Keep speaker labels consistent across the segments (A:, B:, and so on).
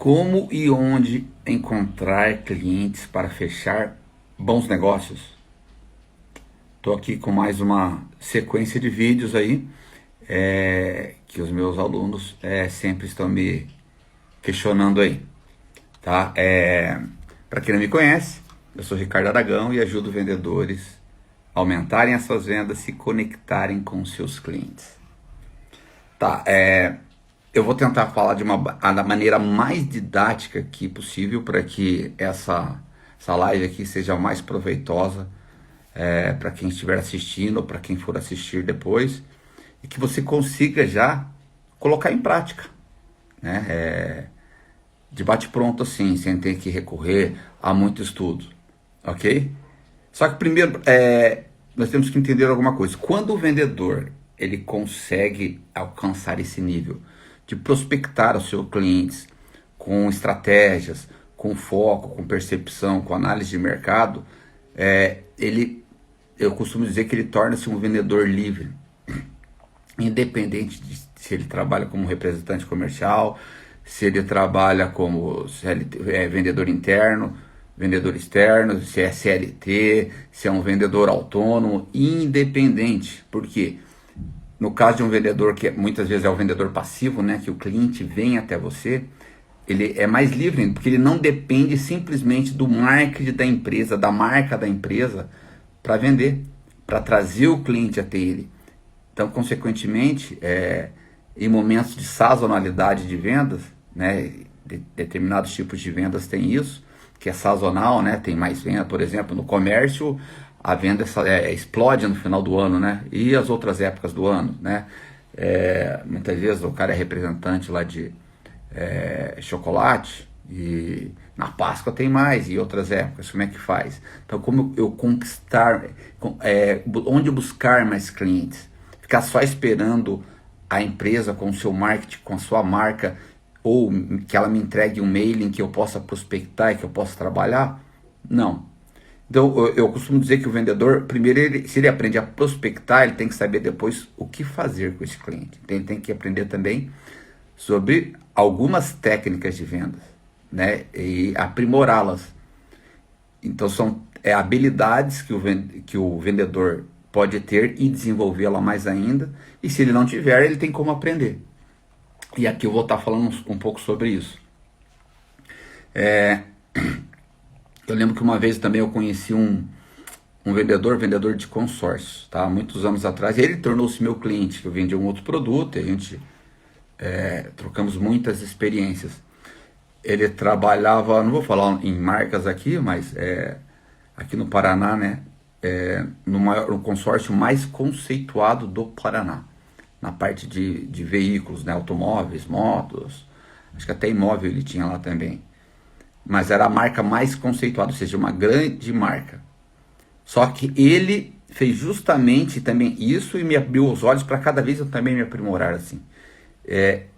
A: Como e onde encontrar clientes para fechar bons negócios? Estou aqui com mais uma sequência de vídeos aí, que os meus alunos sempre estão me questionando aí, tá? Para quem não me conhece, eu sou Ricardo Aragão e ajudo vendedores a aumentarem as suas vendas, se conectarem com os seus clientes. Tá, eu vou tentar falar da maneira mais didática aqui possível para que essa live aqui seja mais proveitosa para quem estiver assistindo ou para quem for assistir depois, e que você consiga já colocar em prática, né? De bate-pronto assim, sem ter que recorrer a muito estudo, ok? Só que primeiro nós temos que entender alguma coisa. Quando o vendedor ele consegue alcançar esse nível de prospectar os seus clientes com estratégias, com foco, com percepção, com análise de mercado, eu costumo dizer que ele torna-se um vendedor livre, independente de se ele trabalha como representante comercial, se ele trabalha como vendedor interno, vendedor externo, se é CLT, se é um vendedor autônomo, independente. Por quê? No caso de um vendedor que muitas vezes é o vendedor passivo, né, que o cliente vem até você, ele é mais livre, porque ele não depende simplesmente do marketing da empresa, da marca da empresa, para vender, para trazer o cliente até ele. Então, consequentemente, em momentos de sazonalidade de vendas, né, determinados tipos de vendas têm isso, que é sazonal, né, tem mais venda, por exemplo, no comércio, a venda explode no final do ano, né? E as outras épocas do ano, né? Muitas vezes o cara é representante lá de chocolate e na Páscoa tem mais, e outras épocas, como é que faz? Então, como eu conquistar, onde buscar mais clientes? Ficar só esperando a empresa com o seu marketing, com a sua marca, ou que ela me entregue um mailing que eu possa prospectar e que eu possa trabalhar? Não. Então, eu costumo dizer que o vendedor, primeiro, se ele aprende a prospectar, ele tem que saber depois o que fazer com esse cliente. Então, ele tem que aprender também sobre algumas técnicas de vendas, né? E aprimorá-las. Então, são habilidades que o vendedor pode ter e desenvolvê-la mais ainda. E se ele não tiver, ele tem como aprender. E aqui eu vou estar falando um pouco sobre isso. Eu lembro que uma vez também eu conheci um vendedor de consórcios, tá? Muitos anos atrás. Ele tornou-se meu cliente. Eu vendia um outro produto e a gente trocamos muitas experiências. Ele trabalhava, não vou falar em marcas aqui, mas aqui no Paraná, né? No consórcio mais conceituado do Paraná, na parte de veículos, né? Automóveis, motos, acho que até imóvel ele tinha lá também. Mas era a marca mais conceituada, ou seja, uma grande marca. Só que ele fez justamente também isso e me abriu os olhos para cada vez eu também me aprimorar assim.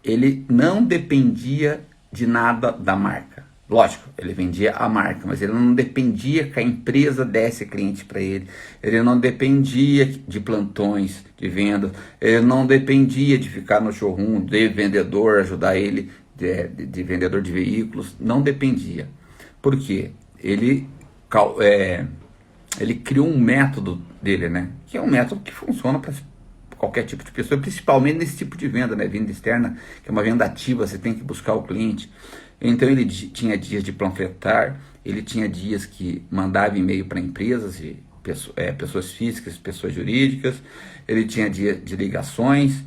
A: Ele não dependia de nada da marca. Lógico, ele vendia a marca, mas ele não dependia que a empresa desse cliente para ele. Ele não dependia de plantões de venda. Ele não dependia de ficar no showroom de vendedor, ajudar ele de vendedor de veículos. Não dependia. Por quê? Ele criou um método dele, né? Que é um método que funciona para qualquer tipo de pessoa, principalmente nesse tipo de venda, né? Venda externa, que é uma venda ativa, você tem que buscar o cliente. Então ele tinha dias de panfletar, ele tinha dias que mandava e-mail para empresas, e pessoas físicas, pessoas jurídicas, ele tinha dia de ligações,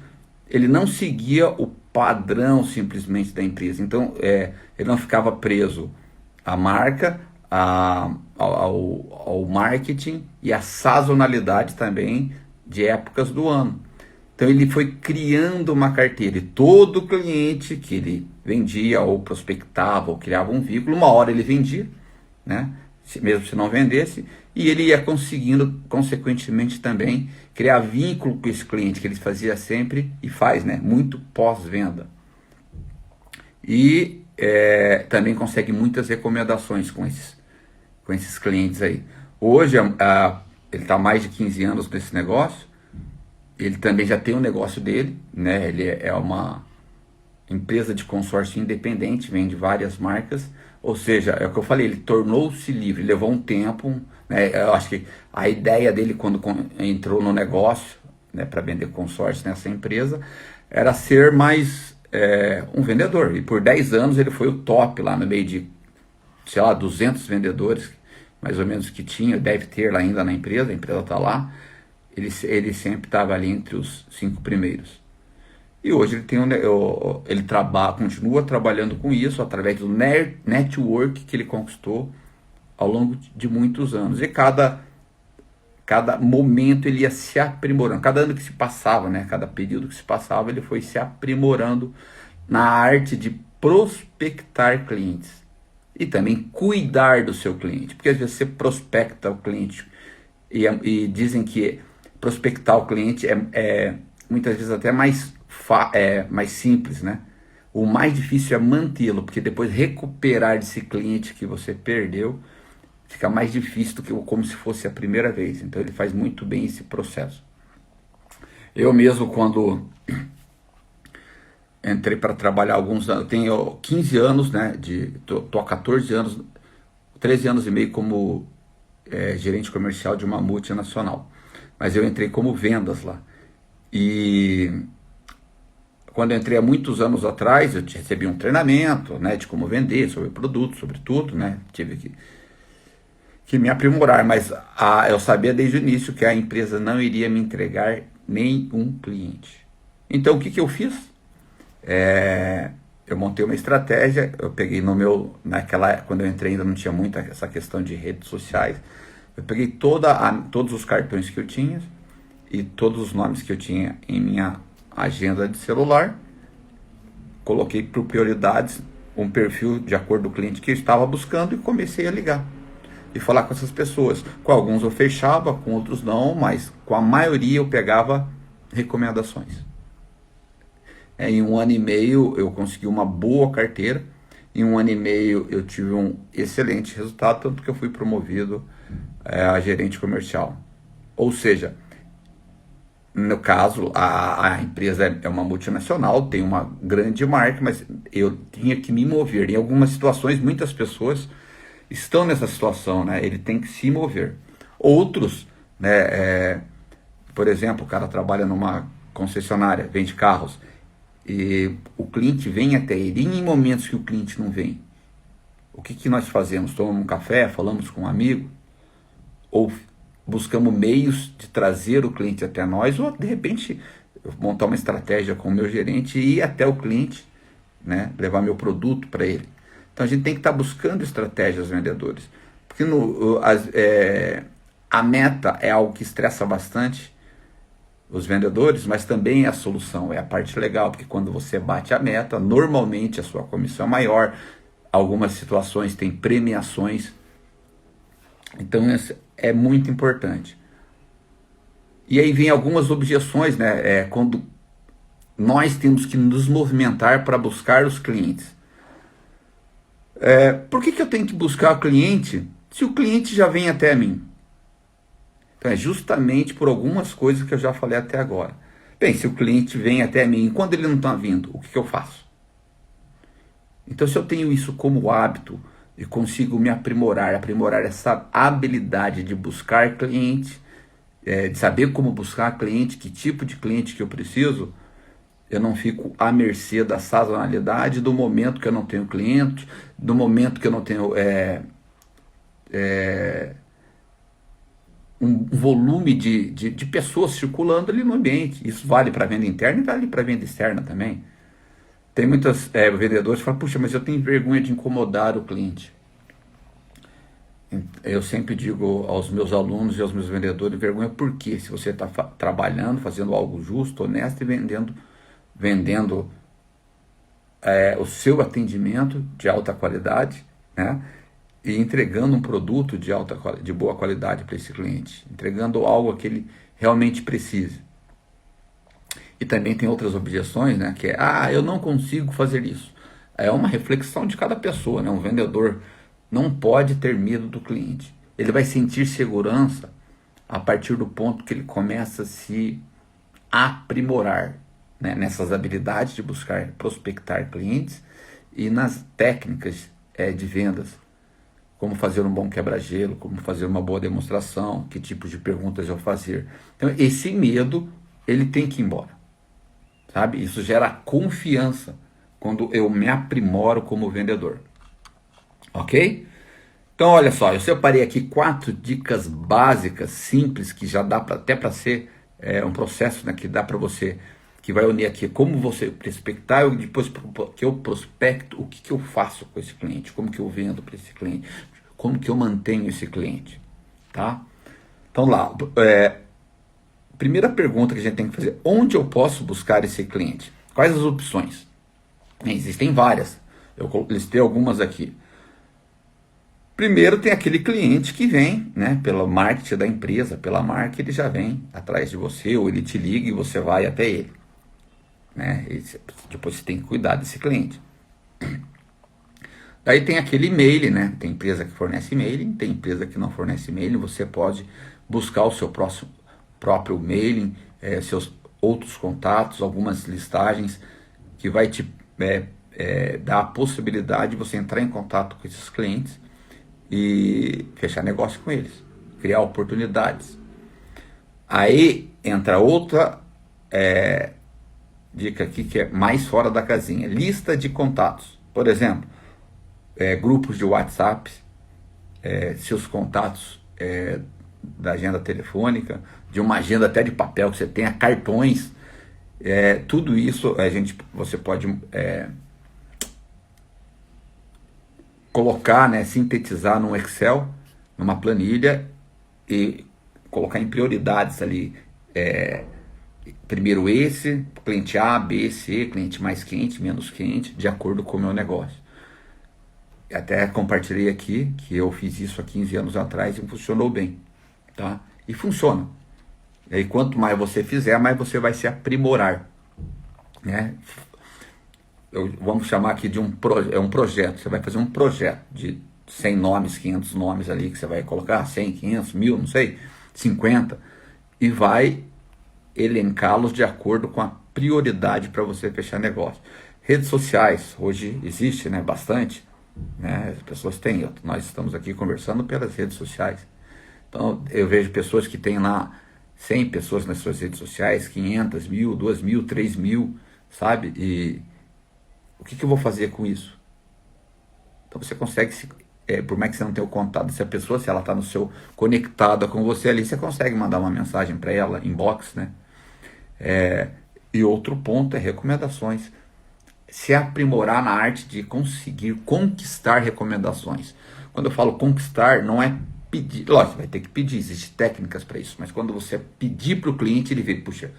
A: ele não seguia o padrão simplesmente da empresa. Então ele não ficava preso à marca, ao marketing e à sazonalidade também de épocas do ano. Então ele foi criando uma carteira, e todo cliente que ele vendia ou prospectava ou criava um vínculo, uma hora ele vendia, né? Mesmo se não vendesse, e ele ia conseguindo consequentemente também criar vínculo com esse cliente, que ele fazia sempre e faz, né? Muito pós-venda. E também consegue muitas recomendações com esses clientes aí. Hoje ele está há mais de 15 anos nesse negócio. Ele também já tem um negócio dele, né? Ele é uma empresa de consórcio independente, vende várias marcas, ou seja, é o que eu falei, ele tornou-se livre, levou um tempo, né? Eu acho que a ideia dele quando entrou no negócio, né, para vender consórcio nessa empresa, era ser mais um vendedor, e por 10 anos ele foi o top lá no meio de, sei lá, 200 vendedores, mais ou menos que tinha, deve ter lá ainda na empresa, a empresa está lá, ele sempre estava ali entre os 5 primeiros. E hoje ele tem ele continua trabalhando com isso através do network que ele conquistou ao longo de muitos anos. E cada momento ele ia se aprimorando. Cada ano que se passava, né? Cada período que se passava, ele foi se aprimorando na arte de prospectar clientes. E também cuidar do seu cliente. Porque às vezes você prospecta o cliente e dizem que prospectar o cliente é muitas vezes até mais simples, né? O mais difícil é mantê-lo, porque depois recuperar esse cliente que você perdeu fica mais difícil do que como se fosse a primeira vez. Então ele faz muito bem esse processo. Eu mesmo, quando entrei para trabalhar alguns anos, tenho 15 anos, né? Tô há 14 anos, 13 anos e meio como gerente comercial de uma multinacional. Mas eu entrei como vendas lá. E quando eu entrei há muitos anos atrás, eu recebi um treinamento, né, de como vender, sobre produto, sobre tudo, né? Tive que me aprimorar, mas eu sabia desde o início que a empresa não iria me entregar nenhum cliente. Então o que eu fiz? Eu montei uma estratégia, eu peguei quando eu entrei ainda não tinha muita essa questão de redes sociais, eu peguei todos os cartões que eu tinha e todos os nomes que eu tinha em minha agenda de celular, coloquei por prioridades um perfil de acordo com o cliente que eu estava buscando e comecei a ligar e falar com essas pessoas. Com alguns eu fechava, com outros não, mas com a maioria eu pegava recomendações. Em 1 ano e meio eu consegui uma boa carteira, em 1 ano e meio eu tive um excelente resultado, tanto que eu fui promovido a gerente comercial. Ou seja, no caso, a empresa é uma multinacional, tem uma grande marca, mas eu tinha que me mover. Em algumas situações, muitas pessoas estão nessa situação, né? Ele tem que se mover. Outros, né? Por exemplo, o cara trabalha numa concessionária, vende carros, e o cliente vem até ele. E em momentos que o cliente não vem, o que nós fazemos? Tomamos um café, falamos com um amigo, ou buscamos meios de trazer o cliente até nós, ou de repente montar uma estratégia com o meu gerente e ir até o cliente, né, levar meu produto para ele. Então a gente tem que estar buscando estratégias vendedores, porque a meta é algo que estressa bastante os vendedores, mas também é a solução, é a parte legal, porque quando você bate a meta, normalmente a sua comissão é maior, algumas situações tem premiações, então isso é muito importante. E aí vem algumas objeções, né? Quando nós temos que nos movimentar para buscar os clientes. Por que eu tenho que buscar o cliente se o cliente já vem até mim? Então é justamente por algumas coisas que eu já falei até agora. Bem, se o cliente vem até mim, quando ele não está vindo, o que eu faço? Então se eu tenho isso como hábito, e consigo me aprimorar essa habilidade de buscar cliente, de saber como buscar cliente, que tipo de cliente que eu preciso, eu não fico à mercê da sazonalidade, do momento que eu não tenho cliente, do momento que eu não tenho um volume de pessoas circulando ali no ambiente. Isso vale para venda interna e vale para venda externa também. Tem muitos vendedores que falam, puxa, mas eu tenho vergonha de incomodar o cliente. Eu sempre digo aos meus alunos e aos meus vendedores, vergonha por quê? Se você está trabalhando, fazendo algo justo, honesto e vendendo o seu atendimento de alta qualidade, né? E entregando um produto de boa qualidade para esse cliente, entregando algo que ele realmente precisa. E também tem outras objeções, né? Que eu não consigo fazer isso. É uma reflexão de cada pessoa, né? Um vendedor não pode ter medo do cliente. Ele vai sentir segurança a partir do ponto que ele começa a se aprimorar. né, nessas habilidades de buscar, prospectar clientes e nas técnicas de vendas. Como fazer um bom quebra-gelo, como fazer uma boa demonstração, que tipo de perguntas eu fazer. Então, esse medo, ele tem que ir embora, sabe? Isso gera confiança quando eu me aprimoro como vendedor, ok? Então, olha só, eu separei aqui 4 dicas básicas, simples, que já dá até para ser um processo, né, que dá para você, que vai unir aqui como você prospectar, e depois que eu prospecto, o que eu faço com esse cliente, como que eu vendo para esse cliente, como que eu mantenho esse cliente, tá? Então lá, primeira pergunta que a gente tem que fazer, onde eu posso buscar esse cliente? Quais as opções? Existem várias, eu listei algumas aqui. Primeiro tem aquele cliente que vem, né, pelo marketing da empresa, pela marca, ele já vem atrás de você, ou ele te liga e você vai até ele, né? Depois você tem que cuidar desse cliente. Daí tem aquele e-mail, né? Tem empresa que fornece e-mail, tem empresa que não fornece e-mail, você pode buscar o seu próprio e-mail, seus outros contatos, algumas listagens que vai te dar a possibilidade de você entrar em contato com esses clientes e fechar negócio com eles, criar oportunidades. Aí entra outra dica aqui que é mais fora da casinha, lista de contatos. Por exemplo, grupos de WhatsApp, seus contatos da agenda telefônica, de uma agenda até de papel que você tenha, cartões, tudo isso você pode colocar, né, sintetizar num Excel, numa planilha e colocar em prioridades ali. Primeiro esse, cliente A, B, C, cliente mais quente, menos quente, de acordo com o meu negócio. Até compartilhei aqui que eu fiz isso há 15 anos atrás e funcionou bem, tá? E funciona. E aí, quanto mais você fizer, mais você vai se aprimorar, né? Vamos chamar aqui de um projeto. Você vai fazer um projeto de 100 nomes, 500 nomes ali que você vai colocar, 100, 500, 1000, não sei, 50, e vai elencá-los de acordo com a prioridade para você fechar negócio. Redes sociais, hoje existe, né, bastante, né, as pessoas têm, nós estamos aqui conversando pelas redes sociais. Então eu vejo pessoas que têm lá 100 pessoas nas suas redes sociais, 500, 1000, 2000, 3000, sabe? E o que eu vou fazer com isso? Então você consegue, por mais que você não tenha o contato dessa pessoa, se ela está conectada com você ali, você consegue mandar uma mensagem para ela, inbox, né? E outro ponto é recomendações. Se aprimorar na arte de conseguir conquistar recomendações. Quando eu falo conquistar, não é pedir, lógico, vai ter que pedir, existem técnicas para isso, mas quando você pedir para o cliente, ele vê, puxa,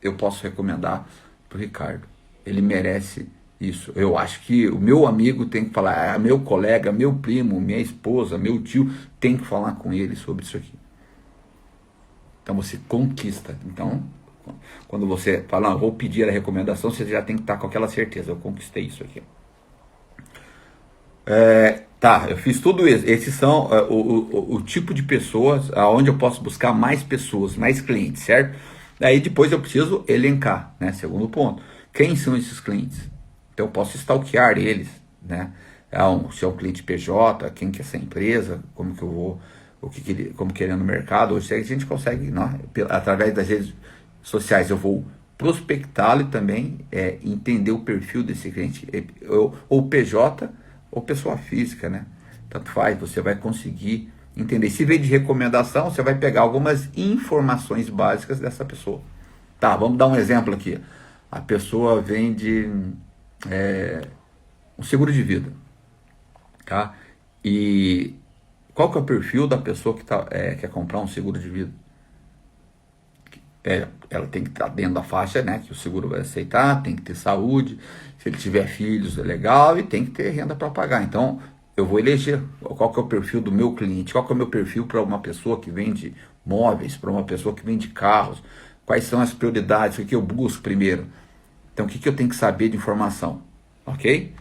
A: eu posso recomendar para o Ricardo, ele merece isso. Eu acho que o meu amigo tem que falar, meu colega, meu primo, minha esposa, meu tio, tem que falar com ele sobre isso aqui. Então você conquista. Então, quando você fala, não, vou pedir a recomendação, você já tem que estar com aquela certeza, eu conquistei isso aqui. Tá, eu fiz tudo isso. Esses são o tipo de pessoas onde eu posso buscar mais pessoas, mais clientes, certo? Daí depois eu preciso elencar, né? Segundo ponto, quem são esses clientes? Então eu posso stalkear eles, né? Se é um cliente PJ, quem que é essa empresa, como que eu vou, como que ele é no mercado. Hoje a gente consegue, né, através das redes sociais, eu vou prospectá-lo e também entender o perfil desse cliente, ou PJ ou pessoa física, né? Tanto faz, você vai conseguir entender. Se vem de recomendação, você vai pegar algumas informações básicas dessa pessoa. Tá, vamos dar um exemplo aqui. A pessoa vende um seguro de vida, tá? E qual que é o perfil da pessoa que quer comprar um seguro de vida? Ela tem que estar dentro da faixa, né, que o seguro vai aceitar, tem que ter saúde, se ele tiver filhos é legal e tem que ter renda para pagar. Então eu vou eleger qual que é o perfil do meu cliente, qual que é o meu perfil para uma pessoa que vende móveis, para uma pessoa que vende carros, quais são as prioridades, o que eu busco primeiro. Então o que eu tenho que saber de informação, ok?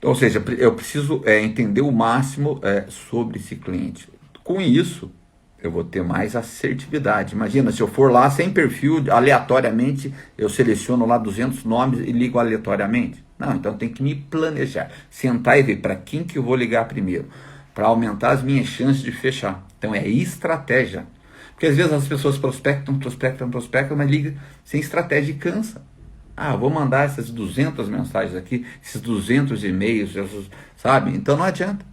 A: Ou seja, eu preciso entender o máximo sobre esse cliente. Com isso, eu vou ter mais assertividade. Imagina, se eu for lá sem perfil, aleatoriamente, eu seleciono lá 200 nomes e ligo aleatoriamente. Não, então tem que me planejar, sentar e ver para quem que eu vou ligar primeiro, para aumentar as minhas chances de fechar. Então é estratégia. Porque às vezes as pessoas prospectam, mas ligam sem estratégia e cansa. Ah, vou mandar essas 200 mensagens aqui, esses 200 e-mails, sabe? Então não adianta.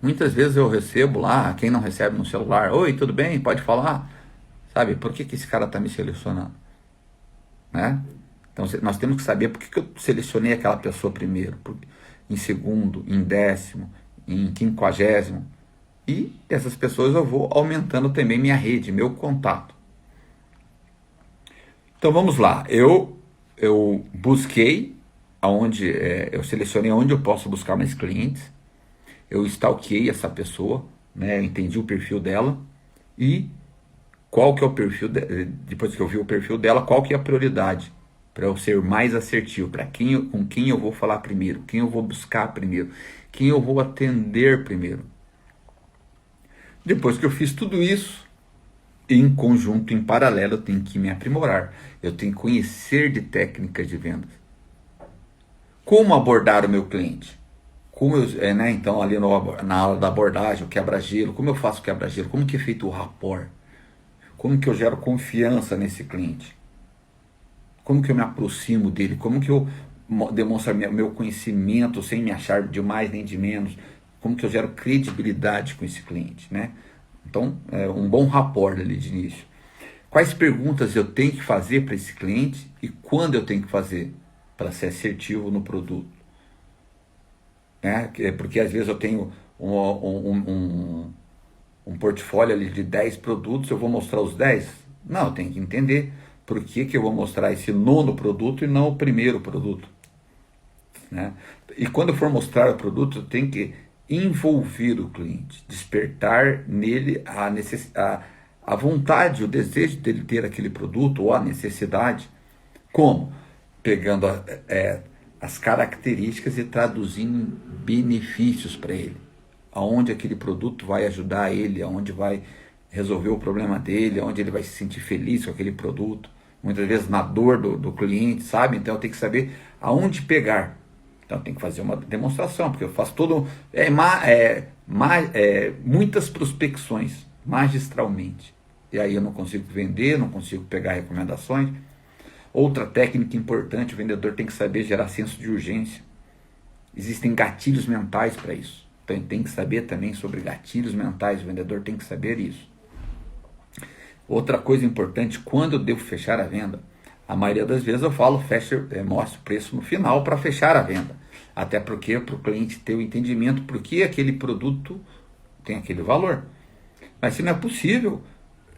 A: Muitas vezes eu recebo lá, quem não recebe no celular, oi, tudo bem? Pode falar? Sabe, por que esse cara está me selecionando? Né? Então nós temos que saber por que eu selecionei aquela pessoa primeiro, em segundo, em décimo, em 50º. E essas pessoas eu vou aumentando também minha rede, meu contato. Então vamos lá, eu busquei, eu selecionei onde eu posso buscar mais clientes, eu stalkeei essa pessoa, né, eu entendi o perfil dela, e qual que é o perfil, depois que eu vi o perfil dela, qual que é a prioridade, para eu ser mais assertivo, com quem eu vou falar primeiro, quem eu vou buscar primeiro, quem eu vou atender primeiro. Depois que eu fiz tudo isso, em conjunto, em paralelo, eu tenho que me aprimorar. Eu tenho que conhecer de técnicas de vendas. Como abordar o meu cliente? Então, ali na aula da abordagem, o quebra-gelo, como eu faço o quebra-gelo? Como que é feito o rapport? Como que eu gero confiança nesse cliente? Como que eu me aproximo dele? Como que eu demonstro meu conhecimento sem me achar de mais nem de menos? Como que eu gero credibilidade com esse cliente, né? Então, um bom rapport ali de início. Quais perguntas eu tenho que fazer para esse cliente e quando eu tenho que fazer para ser assertivo no produto? Porque às vezes eu tenho um portfólio ali de 10 produtos, eu vou mostrar os 10? Não, eu tenho que entender por que eu vou mostrar esse nono produto e não o primeiro produto. Né? E quando eu for mostrar o produto, eu tenho que envolver o cliente, despertar nele a vontade, o desejo dele ter aquele produto ou a necessidade. Como? Pegando as características e traduzindo em benefícios para ele. Aonde aquele produto vai ajudar ele, aonde vai resolver o problema dele, aonde ele vai se sentir feliz com aquele produto. Muitas vezes na dor do cliente, sabe? Então eu tenho que saber aonde pegar. Então tem que fazer uma demonstração, porque eu faço muitas prospecções, magistralmente. E aí eu não consigo vender, não consigo pegar recomendações. Outra técnica importante, o vendedor tem que saber gerar senso de urgência. Existem gatilhos mentais para isso. Então ele tem que saber também sobre gatilhos mentais, o vendedor tem que saber isso. Outra coisa importante, quando eu devo fechar a venda? A maioria das vezes eu falo, mostro o preço no final para fechar a venda. Até porque para o cliente ter o entendimento por que aquele produto tem aquele valor. Mas se não é possível,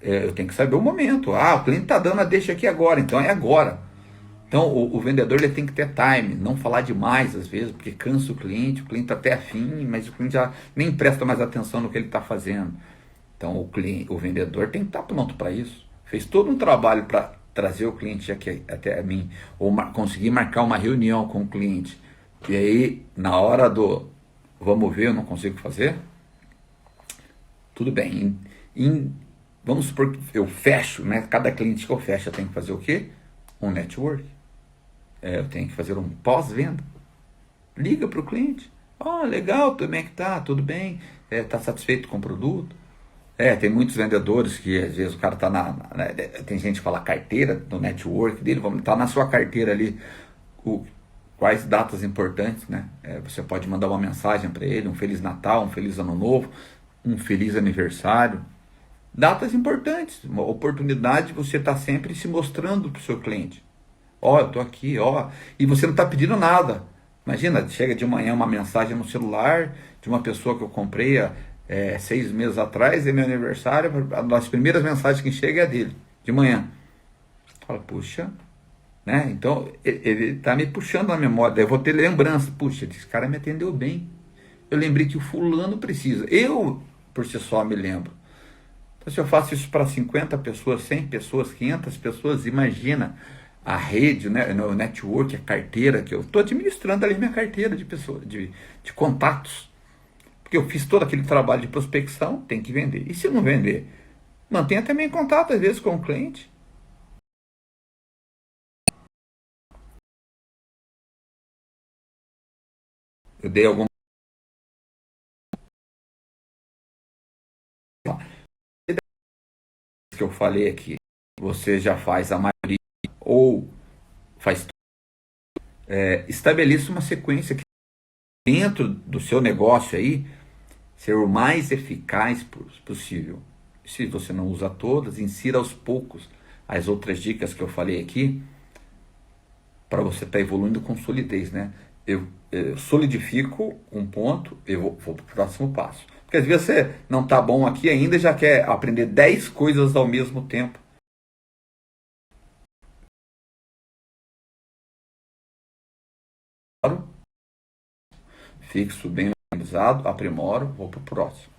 A: eu tenho que saber o momento. O cliente está dando a deixa aqui agora, então é agora. Então o vendedor ele tem que ter time, não falar demais às vezes, porque cansa o cliente está até afim, mas o cliente já nem presta mais atenção no que ele está fazendo. Então o vendedor tem que estar pronto para isso. Fez todo um trabalho para trazer o cliente aqui até a mim, ou conseguir marcar uma reunião com o cliente. E aí, na hora do vamos ver, eu não consigo fazer? Tudo bem. Vamos supor que eu fecho, né? Cada cliente que eu fecho, eu tenho que fazer o quê? Um network. Eu tenho que fazer um pós-venda. Liga para o cliente. Legal, como é que tá? Tudo bem? Tá satisfeito com o produto? Tem muitos vendedores que às vezes o cara tá tem gente que fala carteira do network dele, tá na sua carteira ali quais datas importantes, né? Você pode mandar uma mensagem para ele, um Feliz Natal, um Feliz Ano Novo, um Feliz Aniversário. Datas importantes, uma oportunidade de você estar sempre se mostrando para o seu cliente. Eu tô aqui, e você não está pedindo nada. Imagina, chega de manhã uma mensagem no celular de uma pessoa que eu comprei 6 meses atrás, é meu aniversário, as primeiras mensagens que chegam é dele, de manhã. Fala, puxa, né? Então ele está me puxando na memória, eu vou ter lembrança, puxa, esse cara me atendeu bem. Eu lembrei que o fulano precisa. Eu, por si só, me lembro. Então, se eu faço isso para 50 pessoas, 100 pessoas, 500 pessoas, imagina a rede, né, o network, a carteira, que eu estou administrando ali minha carteira de pessoas, de contatos. Porque eu fiz todo aquele trabalho de prospecção, tem que vender. E se não vender? Mantenha também contato, às vezes, com o cliente. Eu dei alguma que eu falei aqui. Você já faz a maioria ou faz estabeleça uma sequência que dentro do seu negócio aí ser o mais eficaz possível. Se você não usa todas, insira aos poucos as outras dicas que eu falei aqui para você estar evoluindo com solidez, né? Eu solidifico um ponto, eu vou para o próximo passo. Porque às vezes você não está bom aqui ainda e já quer aprender 10 coisas ao mesmo tempo. Fixo bem organizado, aprimoro, vou para o próximo.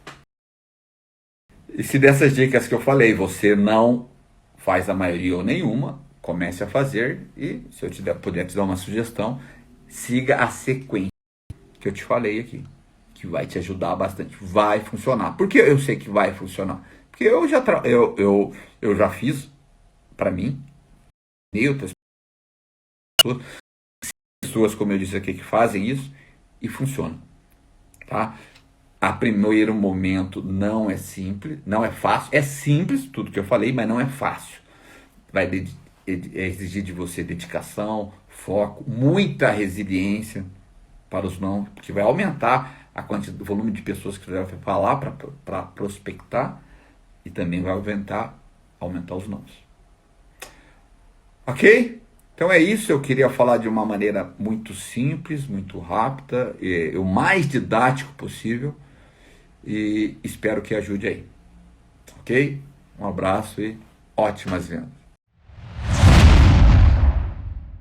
A: E se dessas dicas que eu falei você não faz a maioria ou nenhuma, comece a fazer e se eu puder te dar uma sugestão, siga a sequência que eu te falei aqui, que vai te ajudar bastante, vai funcionar. Por que eu sei que vai funcionar? Porque eu já fiz para mim, e outras pessoas, como eu disse aqui, que fazem isso e funciona, tá? A primeiro momento não é simples, não é fácil, é simples tudo que eu falei, mas não é fácil. Vai exigir de você dedicação, foco, muita resiliência para os não, porque vai aumentar a quantidade, o volume de pessoas que você vai falar para prospectar e também vai aumentar os nãos. Ok? Então é isso, eu queria falar de uma maneira muito simples, muito rápida, o mais didático possível e espero que ajude aí. Ok? Um abraço e ótimas vendas.